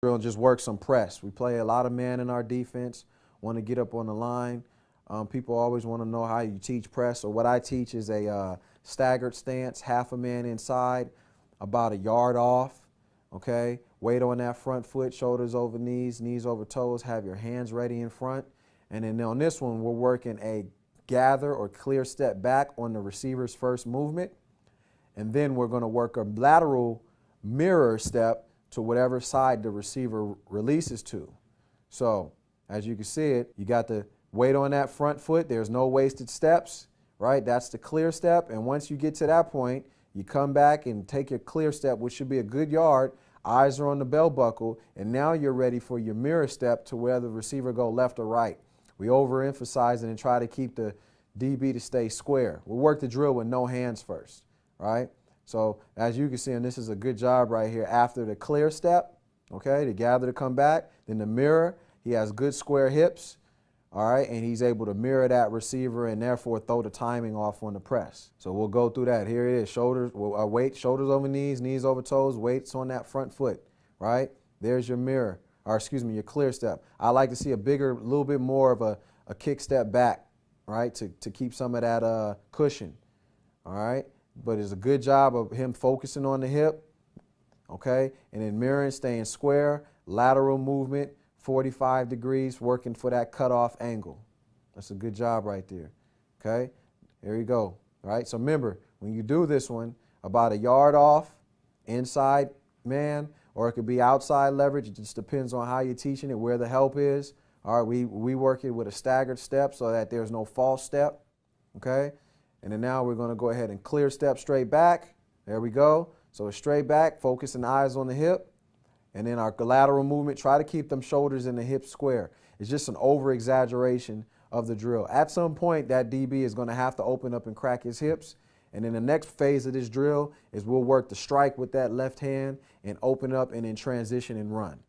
drill and just work some press. We play a lot of man in our defense, want to get up on the line. People always want to know how you teach press. So what I teach is a staggered stance, half a man inside, about a yard off, okay? Weight on that front foot, shoulders over knees, knees over toes, have your hands ready in front. And then on this one, we're working a gather or clear step back on the receiver's first movement. And then we're going to work a lateral mirror step to whatever side the receiver releases to. So as you can see it, you got the weight on that front foot. There's no wasted steps, right? That's the clear step. And once you get to that point, you come back and take your clear step, which should be a good yard. Eyes are on the belt buckle. And now you're ready for your mirror step to where the receiver go left or right. We overemphasize it and try to keep the DB to stay square. We'll work the drill with no hands first, right? So as you can see, and this is a good job right here, after the clear step, okay, to gather to come back, then the mirror, he has good square hips, all right, and he's able to mirror that receiver and therefore throw the timing off on the press. So we'll go through that. Here it is, shoulders, weight, shoulders over knees, knees over toes, weights on that front foot, right? There's your mirror, or excuse me, your clear step. I like to see a little bit more of a kick step back, right, to keep some of that cushion, all right? But it's a good job of him focusing on the hip, okay, and then mirroring, staying square, lateral movement, 45 degrees, working for that cutoff angle. That's a good job right there, okay? There you go, all right? So remember, when you do this one, about a yard off, inside man, or it could be outside leverage. It just depends on how you're teaching it, where the help is. All right, we work it with a staggered step so that there's no false step, okay? And then now we're going to go ahead and clear step straight back. There we go. So it's straight back, focusing eyes on the hip. And then our lateral movement, try to keep them shoulders and the hips square. It's just an over-exaggeration of the drill. At some point, that DB is going to have to open up and crack his hips. And then the next phase of this drill is we'll work the strike with that left hand and open up and then transition and run.